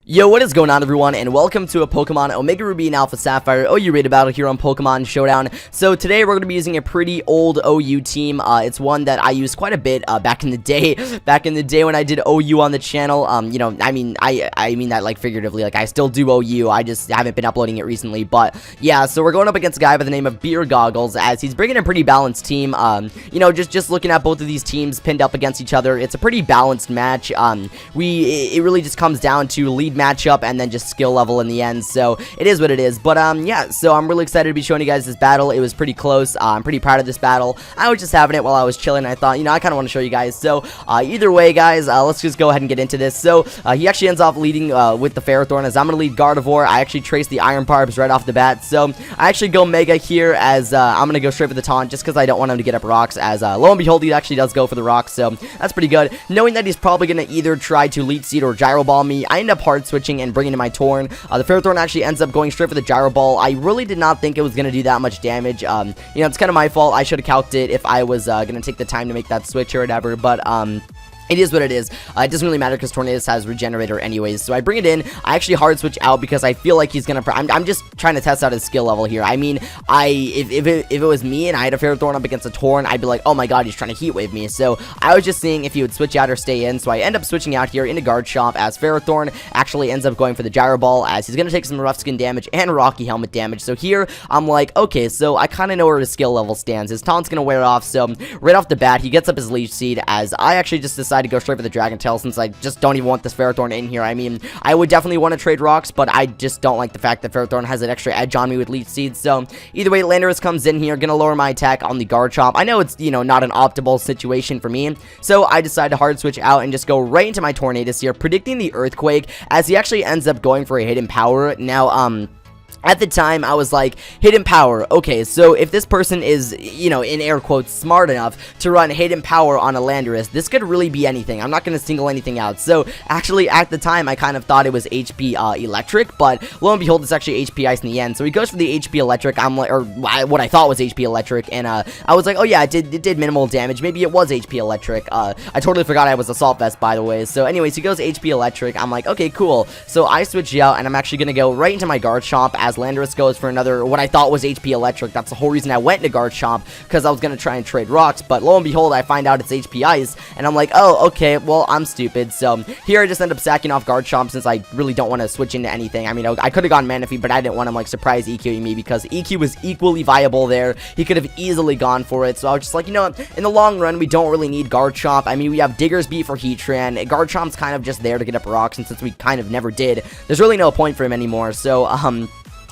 Yo, what is going on, everyone, and welcome to a Pokemon Omega Ruby and Alpha Sapphire OU rated battle here on Pokemon Showdown. So today we're going to be using a pretty old OU team. It's one that I used quite a bit back in the day when I did OU on the channel. You know, I mean that like figuratively. Like, I still do OU. I just haven't been uploading it recently. But yeah, so we're going up against a guy by the name of Beer Goggles, as he's bringing a pretty balanced team. You know, just looking at both of these teams pinned up against each other, it's a pretty balanced match. It really just comes down to lead matchup and then just skill level in the end, so it is what it is. But yeah, so I'm really excited to be showing you guys this battle. It was pretty close. I'm pretty proud of this battle. I was just having it while I was chilling. I thought, you know, I kind of want to show you guys. So either way, guys, let's just go ahead and get into this. So he actually ends off leading with the Ferrothorn, as I'm gonna lead Gardevoir. I actually trace the Iron Barbs right off the bat, so I actually go Mega here, as I'm gonna go straight for the taunt just because I don't want him to get up rocks, as lo and behold, he actually does go for the rocks, so that's pretty good. Knowing that he's probably gonna either try to Leech Seed or Gyro Ball me, I end up hard switching and bringing in my Torn. The Ferrothorn actually ends up going straight for the Gyro Ball. I really did not think it was gonna do that much damage. You know, it's kind of my fault. I should have calced it if I was gonna take the time to make that switch or whatever, but it is what it is. It doesn't really matter because Tornadus has Regenerator anyways. So I bring it in. I actually hard switch out because I feel like he's gonna. I'm just trying to test out his skill level here. I mean, if it was me and I had a Ferrothorn up against a Torn, I'd be like, oh my god, he's trying to Heat Wave me. So I was just seeing if he would switch out or stay in. So I end up switching out here into Garchomp, as Ferrothorn actually ends up going for the Gyro Ball, as he's gonna take some Rough Skin damage and Rocky Helmet damage. So here I'm like, okay, so I kind of know where his skill level stands. His taunt's gonna wear off. So right off the bat, he gets up his Leech Seed, as I actually just decided to go straight for the Dragon Tail, since I just don't even want this Ferrothorn in here. I mean, I would definitely want to trade rocks, but I just don't like the fact that Ferrothorn has an extra edge on me with Leech Seed. So either way, Landorus comes in here, gonna lower my attack on the Garchomp. I know it's, you know, not an optimal situation for me, so I decide to hard switch out and just go right into my Tornadus here, predicting the Earthquake, as he actually ends up going for a Hidden Power. Now, at the time, I was like, Hidden Power, okay, so if this person is, you know, in air quotes, smart enough to run Hidden Power on a Landorus, this could really be anything. I'm not going to single anything out. So, actually, at the time, I kind of thought it was HP Electric, but lo and behold, it's actually HP Ice in the end. So, he goes for the HP Electric, I'm like, or what I thought was HP Electric, and I was like, oh yeah, it did minimal damage. Maybe it was HP Electric. I totally forgot I was Assault Vest, by the way. So, anyways, he goes HP Electric. I'm like, okay, cool. So, I switch out, and I'm actually going to go right into my Garchomp, as Landorus goes for another, what I thought was HP Electric. That's the whole reason I went into Garchomp, because I was going to try and trade rocks, but lo and behold, I find out it's HP Ice, and I'm like, oh, okay, well, I'm stupid. So here I just end up sacking off Garchomp, since I really don't want to switch into anything. I mean, I could have gone Manaphy, but I didn't want him, like, surprise EQing me, because EQ was equally viable there. He could have easily gone for it, so I was just like, you know what, in the long run, we don't really need Garchomp. I mean, we have Diggersby for Heatran. Garchomp's kind of just there to get up rocks, and since we kind of never did, there's really no point for him anymore. So,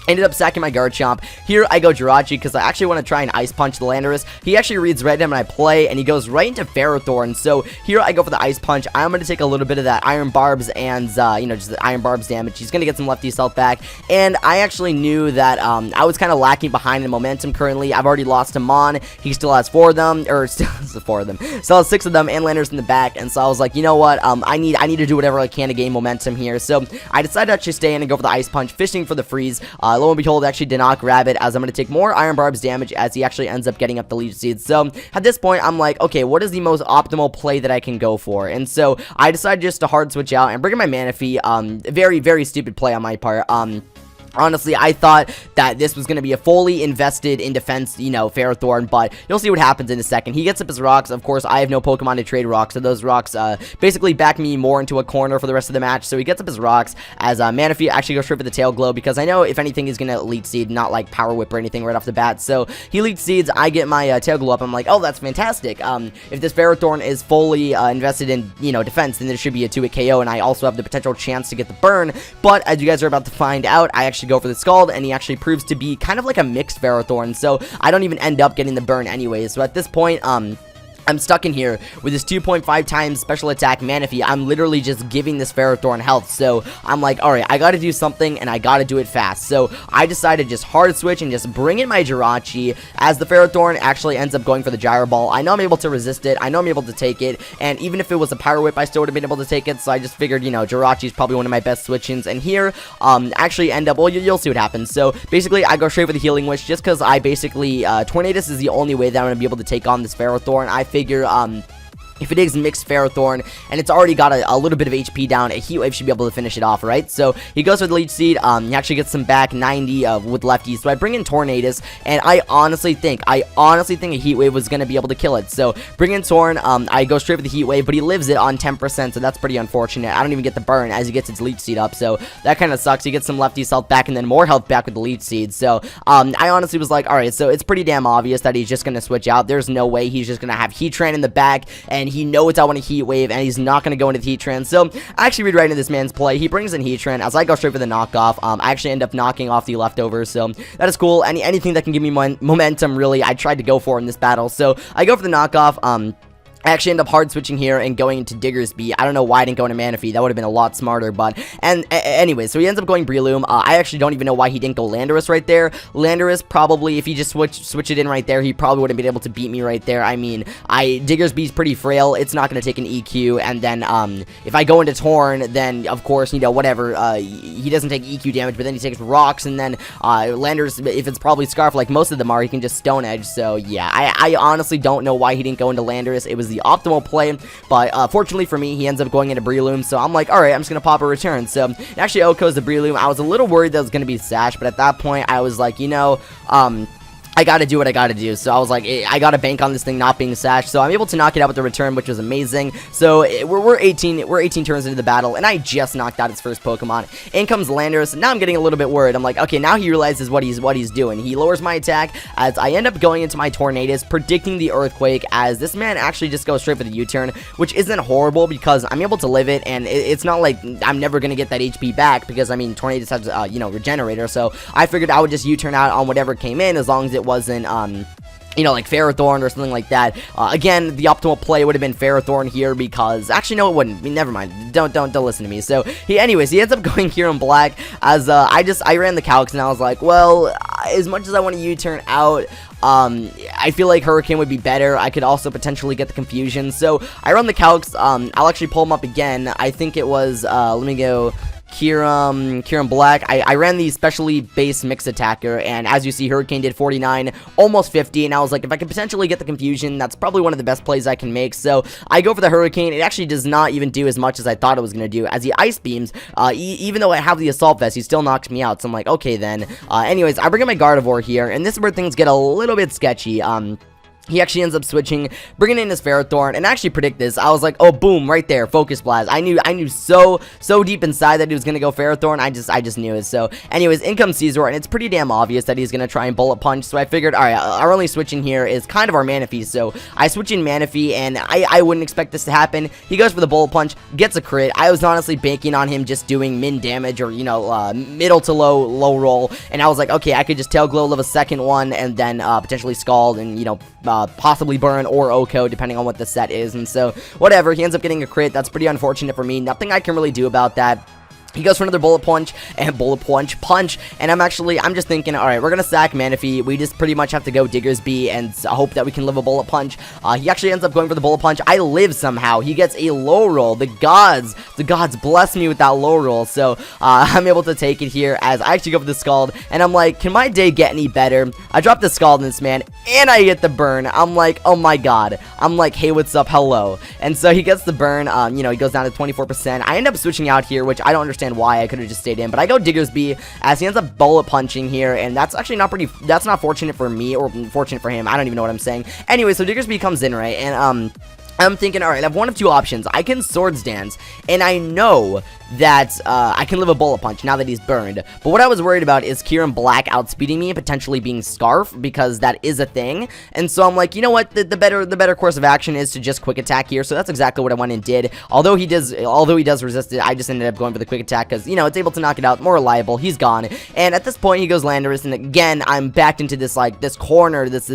ended up sacking my Garchomp. Here I go Jirachi, because I actually want to try and Ice Punch the Landorus. He actually reads Red and I play, and he goes right into Ferrothorn. So here I go for the Ice Punch. I'm going to take a little bit of that Iron Barbs and, you know, just the Iron Barbs damage. He's going to get some Lefty Stealth back, and I actually knew that I was kind of lacking behind in momentum currently. I've already lost to Mon. He still has 4 of them, or still has 4 of them. Still has 6 of them, and Landorus in the back, and so I was like, you know what, I need to do whatever I can to gain momentum here. So I decided to actually stay in and go for the Ice Punch, fishing for the freeze. Lo and behold, actually did not grab it, as I'm going to take more Iron Barbs damage, as he actually ends up getting up the Leech Seeds. So at this point, I'm like, okay, what is the most optimal play that I can go for? And so I decided just to hard switch out and bring in my Manaphy. Very, very stupid play on my part. Honestly, I thought that this was going to be a fully invested in defense, you know, Ferrothorn, but you'll see what happens in a second. He gets up his rocks. Of course, I have no Pokemon to trade rocks, so those rocks basically back me more into a corner for the rest of the match. So he gets up his rocks, as Manaphy actually goes straight for the Tail Glow, because I know if anything, he's going to Leech Seed, not like Power Whip or anything right off the bat. So he Leech Seeds, I get my Tail Glow up. I'm like, oh, that's fantastic. If this Ferrothorn is fully invested in, you know, defense, then there should be a 2-hit KO, and I also have the potential chance to get the burn. But as you guys are about to find out, I actually go for the Scald, and he actually proves to be kind of like a mixed Ferrothorn, so I don't even end up getting the burn anyways. So at this point, I'm stuck in here with this 2.5 times special attack Manaphy. I'm literally just giving this Ferrothorn health. So I'm like, alright, I gotta do something, and I gotta do it fast. So I decided to just hard switch and just bring in my Jirachi, as the Ferrothorn actually ends up going for the Gyro Ball. I know I'm able to resist it. I know I'm able to take it. And even if it was a Power Whip, I still would have been able to take it. So I just figured, you know, Jirachi is probably one of my best switch-ins. And here, actually end up, well, you'll see what happens. So basically, I go straight for the Healing Wish, just because I basically, Tornadus is the only way that I'm gonna be able to take on this Ferrothorn. I figure, if it is mixed Ferrothorn and it's already got a little bit of HP down, a Heat Wave should be able to finish it off, right? So he goes for the Leech Seed. He actually gets some back 90 with lefty. So I bring in Tornadus, and I honestly think a Heat Wave was going to be able to kill it. So bring in Torn. I go straight for the Heat Wave, but he lives it on 10%, so that's pretty unfortunate. I don't even get the burn as he gets his Leech Seed up, so that kind of sucks. He gets some lefty's health back and then more health back with the Leech Seed. So I honestly was like, alright, so it's pretty damn obvious that he's just going to switch out. There's no way he's just going to have Heatran in the back, and he knows I want to Heat Wave, and he's not going to go into the Heatran. So I actually read right into this man's play. He brings in Heatran as I go straight for the knockoff. I actually end up knocking off the leftovers, so that is cool. Anything that can give me momentum, really, I tried to go for in this battle. So I go for the knockoff. I actually end up hard switching here and going into Diggersby. I don't know why I didn't go into Manaphy. That would have been a lot smarter, but... And anyway, so he ends up going Breloom. I actually don't even know why he didn't go Landorus right there. Landorus, probably, if he just switch it in right there, he probably wouldn't been able to beat me right there. I mean, Diggersby's pretty frail. It's not going to take an EQ, and then, if I go into Torn, then, of course, you know, whatever, he doesn't take EQ damage, but then he takes Rocks, and then, Landorus, if it's probably Scarf, like most of them are, he can just Stone Edge, so, yeah. I honestly don't know why he didn't go into Landorus. It was the optimal play, but fortunately for me, he ends up going into Breloom, so I'm like, alright, I'm just gonna pop a return. So it actually OHKOs the Breloom. I was a little worried that it was gonna be Sash, but at that point, I was like, you know, I gotta do what I gotta do. So I was like, I gotta bank on this thing not being Sash. So I'm able to knock it out with the return, which was amazing. So we're 18 turns into the battle, and I just knocked out his first Pokemon. In comes Landorus, and now I'm getting a little bit worried. I'm like, okay, now he realizes what he's doing. He lowers my attack as I end up going into my Tornadus, predicting the Earthquake, as this man actually just goes straight for the U-turn, which isn't horrible because I'm able to live it, and it's not like I'm never gonna get that HP back because, I mean, Tornadus has, you know, Regenerator. So I figured I would just U-turn out on whatever came in as long as it wasn't, you know, like Ferrothorn or something like that. Again, the optimal play would have been Ferrothorn here because, actually, no, it wouldn't. I mean, never mind. Don't listen to me. So, anyways, he ends up going here in black as, I ran the calcs and I was like, well, as much as I want to U-turn out, I feel like Hurricane would be better. I could also potentially get the confusion. So, I run the calcs. I'll actually pull him up again. I think it was, let me go... Kyurem Black. I ran the specially based mix attacker, and as you see, Hurricane did 49, almost 50, and I was like, if I could potentially get the confusion, that's probably one of the best plays I can make. So I go for the Hurricane. It actually does not even do as much as I thought it was going to do, as he Ice Beams. Even though I have the Assault Vest, he still knocks me out, so I'm like, okay then. Anyways, I bring in my Gardevoir here, and this is where things get a little bit sketchy. He actually ends up switching, bringing in his Ferrothorn, and I actually predict this. I was like, oh, boom, right there, Focus Blast. I knew so deep inside that he was going to go Ferrothorn. I just knew it. So, anyways, in comes Caesar, and it's pretty damn obvious that he's going to try and Bullet Punch. So I figured, all right, our only switching here is kind of our Manaphy. So I switch in Manaphy, and I wouldn't expect this to happen. He goes for the Bullet Punch, gets a crit. I was honestly banking on him just doing min damage or, you know, middle to low roll. And I was like, okay, I could just Tail Glow live a second one, and then potentially Scald and, you know, possibly Burn or OHKO, depending on what the set is. And so, whatever, he ends up getting a crit. That's pretty unfortunate for me. Nothing I can really do about that. He goes for another Bullet Punch, and Punch, and I'm just thinking, alright, we're gonna sack Manaphy. We just pretty much have to go Diggersby and hope that we can live a Bullet Punch. He actually ends up going for the Bullet Punch. I live somehow. He gets a low roll. The gods bless me with that low roll, so I'm able to take it here as I actually go for the Scald, and I'm like, can my day get any better? I drop the Scald in this man, and I get the burn. I'm like, oh my god. I'm like, hey, what's up? Hello. And so he gets the burn. You know, he goes down to 24%. I end up switching out here, which I don't understand why. I could have just stayed in, but I go Diggersby as he ends up Bullet Punching here, and that's actually that's not fortunate for me, or fortunate for him. I don't even know what I'm saying. Anyway, so Diggersby comes in, right, and I'm thinking, alright, I have one of two options. I can Swords Dance, and I know that I can live a Bullet Punch now that he's burned. But what I was worried about is Kyurem Black outspeeding me and potentially being Scarf, because that is a thing. And so I'm like, you know what, the better course of action is to just Quick Attack here. So that's exactly what I went and did. Although he does resist it, I just ended up going for the Quick Attack because, you know, it's able to knock it out, more reliable. He's gone. And at this point, he goes Landorus, and again, I'm backed into this, like, this corner, this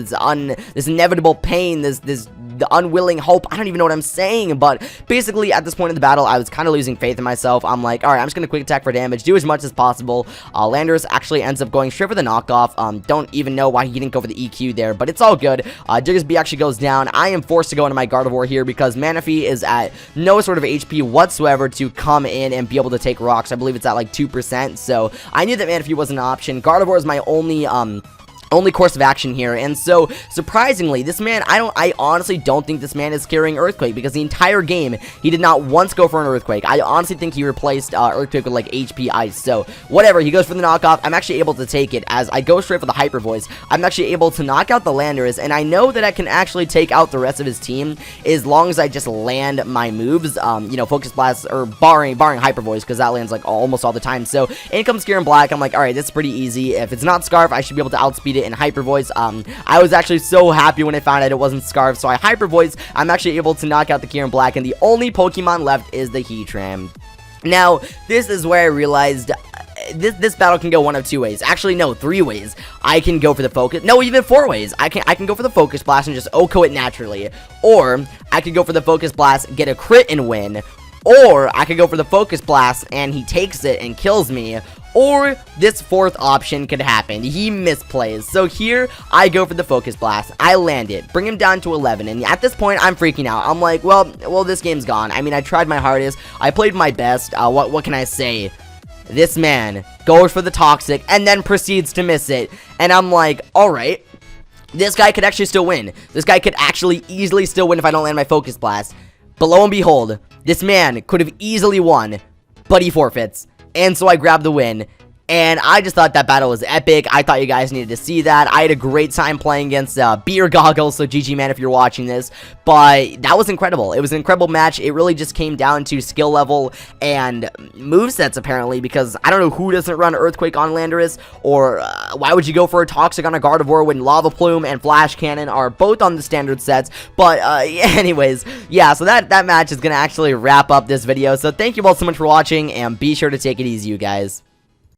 inevitable pain, the unwilling hope. I don't even know what I'm saying, but basically at this point in the battle, I was kind of losing faith in myself. I'm like, alright, I'm just gonna Quick Attack for damage, do as much as possible. Landorus actually ends up going straight for the knockoff. Don't even know why he didn't go for the EQ there, but it's all good. Diggersby actually goes down. I am forced to go into my Gardevoir here because Manaphy is at no sort of HP whatsoever to come in and be able to take rocks. I believe it's at like 2%, so I knew that Manaphy was an option. Gardevoir is my only only course of action here. And so surprisingly, this man, I honestly don't think this man is carrying Earthquake, because the entire game he did not once go for an Earthquake. I honestly think he replaced Earthquake with like HP Ice. So whatever, he goes for the knockoff. I'm actually able to take it as I go straight for the Hyper Voice. I'm actually able to knock out the Landorus, and I know that I can actually take out the rest of his team as long as I just land my moves. You know, Focus Blast, or barring Hyper Voice, because that lands like almost all the time. So in comes Gear in Black. I'm like, all right, this is pretty easy. If it's not Scarf, I should be able to outspeed it in Hyper Voice. I was actually so happy when I found out it wasn't Scarf, so I Hyper Voice. I'm actually able to knock out the Gear in Black, and the only Pokemon left is the Heatran. Now, this is where I realized this battle can go one of two ways. Actually, no, 3 ways. I can go for the focus. No, even 4 ways. I can go for the Focus Blast and just OHKO it naturally. Or I could go for the Focus Blast, get a crit and win. Or I could go for the Focus Blast and he takes it and kills me. Or this 4th option could happen. He misplays. So here, I go for the Focus Blast. I land it. Bring him down to 11. And at this point, I'm freaking out. I'm like, well, this game's gone. I mean, I tried my hardest. I played my best. What can I say? This man goes for the Toxic and then proceeds to miss it. And I'm like, alright. This guy could actually still win. This guy could actually easily still win if I don't land my Focus Blast. But lo and behold, this man could have easily won, but he forfeits. And so I grabbed the win. And I just thought that battle was epic. I thought you guys needed to see that. I had a great time playing against Beer Goggles, so GG man if you're watching this. But that was incredible. It was an incredible match. It really just came down to skill level and movesets apparently, because I don't know who doesn't run Earthquake on Landorus, or why would you go for a Toxic on a Gardevoir when Lava Plume and Flash Cannon are both on the standard sets. But anyways, yeah, so that match is going to actually wrap up this video. So thank you all so much for watching, and be sure to take it easy, you guys.